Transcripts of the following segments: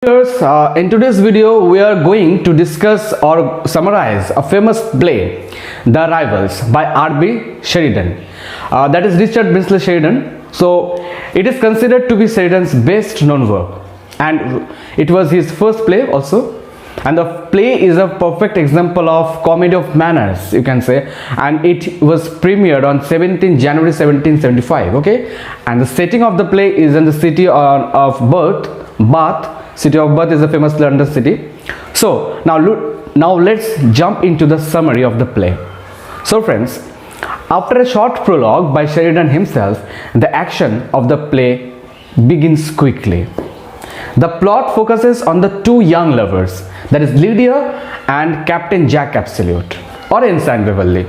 Viewers, in today's video we are going to discuss or summarize a famous play, The Rivals by R.B. Sheridan. That is Richard Brinsley Sheridan. So it is considered to be Sheridan's best known work, and it was his first play also. And the play is a perfect example of comedy of manners, you can say, and it was premiered on 17 January 1775. Okay, and the setting of the play is in the city of Bath. City of Bath is a famous London city. So now let's jump into the summary of the play. So friends, after a short prologue by Sheridan himself, the action of the play begins quickly. The plot focuses on the two young lovers, that is Lydia and Captain Jack Absolute or Ensign Beverly.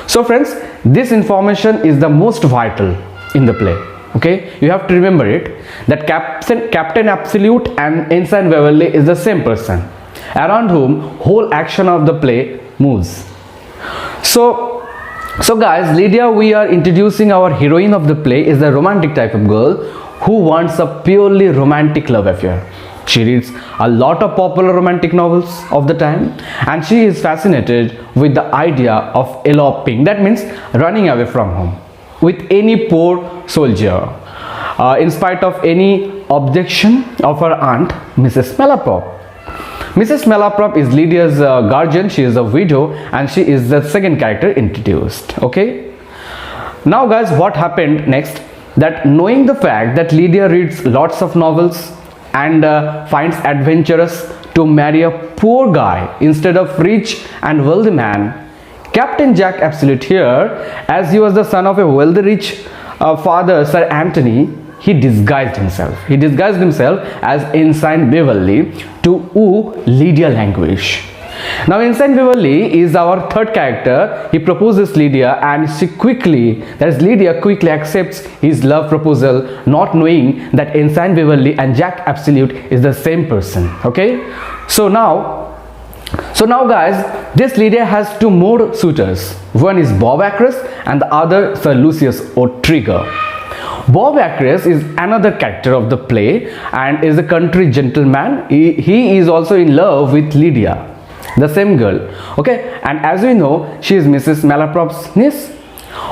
So friends, this information is the most vital in the play. Okay, you have to remember it, that Captain Absolute and Ensign Beverly is the same person around whom whole action of the play moves. So guys, Lydia, we are introducing our heroine of the play, is a romantic type of girl who wants a purely romantic love affair. She reads a lot of popular romantic novels of the time, and she is fascinated with the idea of eloping, that means running away from home, with any poor soldier, in spite of any objection of her aunt, Mrs. Malaprop. Mrs. Malaprop is Lydia's guardian. She is a widow, and she is the second character introduced. Okay, now guys, what happened next? That knowing the fact that Lydia reads lots of novels and finds adventurous to marry a poor guy instead of rich and wealthy man, Captain Jack Absolute here, as he was the son of a wealthy rich father, Sir Anthony, he disguised himself. He disguised himself as Ensign Beverly to woo Lydia Languish. Now Ensign Beverly is our third character. He proposes Lydia, and Lydia quickly accepts his love proposal, not knowing that Ensign Beverly and Jack Absolute is the same person. Okay, so now guys, this Lydia has two more suitors. One is Bob Acres and the other Sir Lucius O'Trigger. Bob Acres is another character of the play and is a country gentleman. He is also in love with Lydia, the same girl. Okay, and as we know, she is Mrs. Malaprop's niece.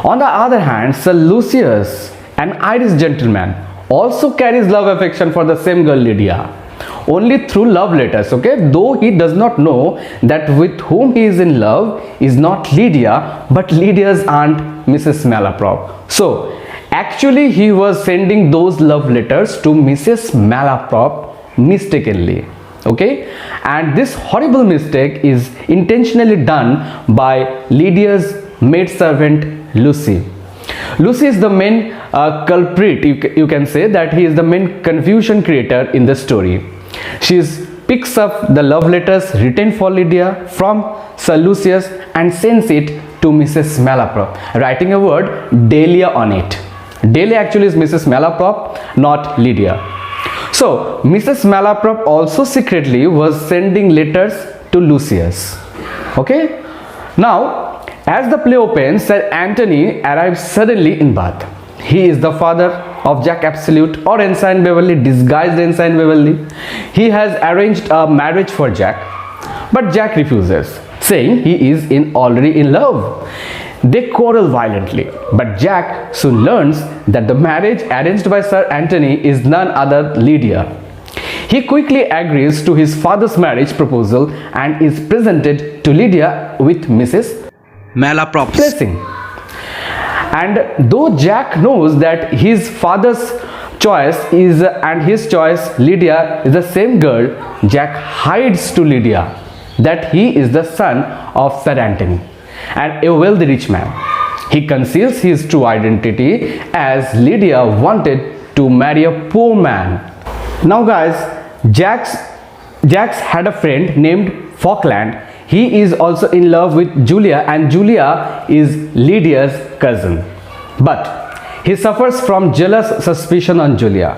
On the other hand, Sir Lucius, an Irish gentleman, also carries love affection for the same girl Lydia, only through love letters. Okay, though he does not know that with whom he is in love is not Lydia but Lydia's aunt, Mrs. Malaprop. So actually he was sending those love letters to Mrs. Malaprop mistakenly. Okay, and this horrible mistake is intentionally done by Lydia's maidservant Lucy. Lucy is the main culprit. You can say that he is the main confusion creator in the story. She picks up the love letters written for Lydia from Sir Lucius and sends it to Mrs. Malaprop, writing a word Delia on it. Delia actually is Mrs. Malaprop, not Lydia. So Mrs. Malaprop also secretly was sending letters to Lucius. Okay, now as the play opens, Sir Anthony arrives suddenly in Bath. He is the father of Jack Absolute or Ensign Beverly, disguised Ensign Beverly. He has arranged a marriage for Jack, but Jack refuses, saying he is already in love. They quarrel violently, but Jack soon learns that the marriage arranged by Sir Anthony is none other than Lydia. He quickly agrees to his father's marriage proposal and is presented to Lydia with Mrs. Malaprop's blessing. And though Jack knows that his father's choice and his choice Lydia is the same girl, Jack hides to Lydia that he is the son of Sir Anthony and a wealthy rich man. He conceals his true identity as Lydia wanted to marry a poor man. Now guys, Jax had a friend named Falkland. He is also in love with Julia, and Julia is Lydia's cousin, but he suffers from jealous suspicion on Julia.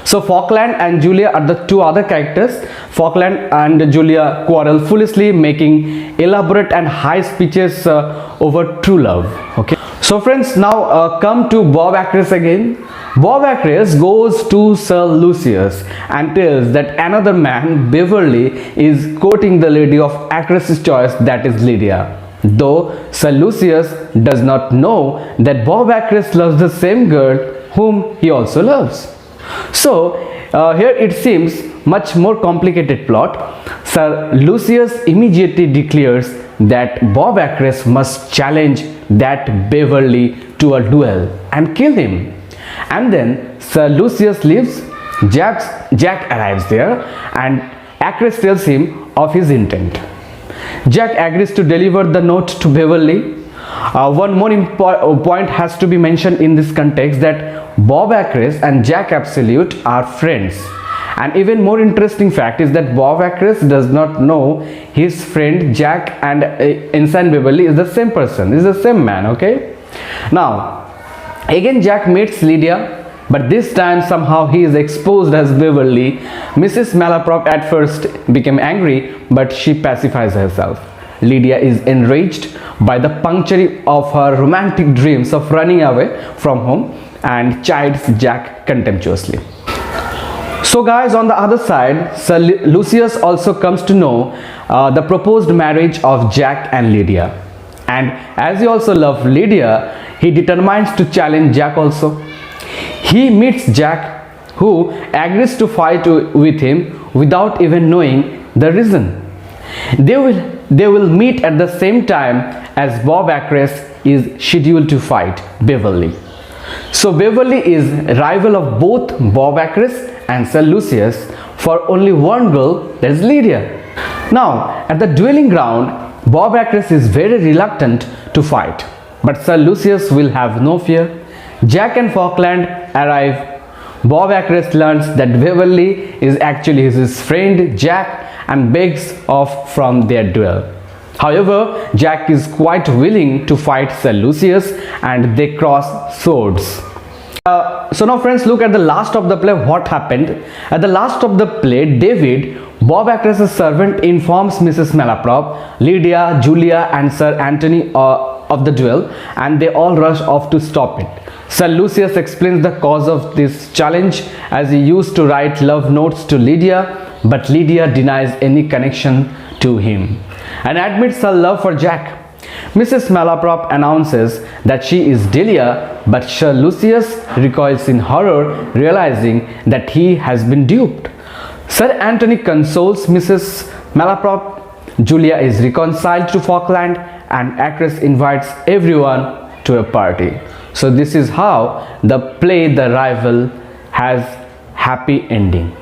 So Falkland and Julia are the two other characters. Falkland and Julia quarrel foolishly, making elaborate and high speeches over true love. Okay, So friends, now come to Bob Acres again. Bob Acres goes to Sir Lucius and tells that another man, Beverly, is courting the lady of Acres' choice, that is Lydia. Though Sir Lucius does not know that Bob Acres loves the same girl whom he also loves. So here it seems much more complicated plot. Sir Lucius immediately declares that Bob Acres must challenge that Beverly to a duel and kill him. And then Sir Lucius leaves. Jack arrives there and Acres tells him of his intent. Jack agrees to deliver the note to Beverly. One more point has to be mentioned in this context, that Bob Acres and Jack Absolute are friends. And even more interesting fact is that Bob Acres does not know his friend Jack and Ensign Beverly is the same person, is the same man, okay? Now, again Jack meets Lydia, but this time somehow he is exposed as Beverly. Mrs. Malaprop at first became angry, but she pacifies herself. Lydia is enraged by the puncturing of her romantic dreams of running away from home and chides Jack contemptuously. So guys, on the other side, Sir Lucius also comes to know the proposed marriage of Jack and Lydia. And as he also loves Lydia, he determines to challenge Jack also. He meets Jack, who agrees to fight with him without even knowing the reason. They will meet at the same time as Bob Acres is scheduled to fight Beverly. So Beverly is rival of both Bob Acres and Sir Lucius for only one girl, that is Lydia. Now at the dueling ground, Bob Acres is very reluctant to fight, but Sir Lucius will have no fear. Jack and Falkland arrive. Bob Acres learns that Beverly is actually his friend Jack and begs off from their duel. However, Jack is quite willing to fight Sir Lucius and they cross swords. So now friends, look at the last of the play. What happened? At the last of the play, David, Bob Acres' servant, informs Mrs. Malaprop, Lydia, Julia and Sir Anthony of the duel, and they all rush off to stop it. Sir Lucius explains the cause of this challenge, as he used to write love notes to Lydia, but Lydia denies any connection to him and admits her love for Jack. Mrs. Malaprop announces that she is Delia, but Sir Lucius recoils in horror, realizing that he has been duped. Sir Anthony consoles Mrs. Malaprop. Julia is reconciled to Falkland and Acres invites everyone to a party. So this is how the play The Rival has happy ending.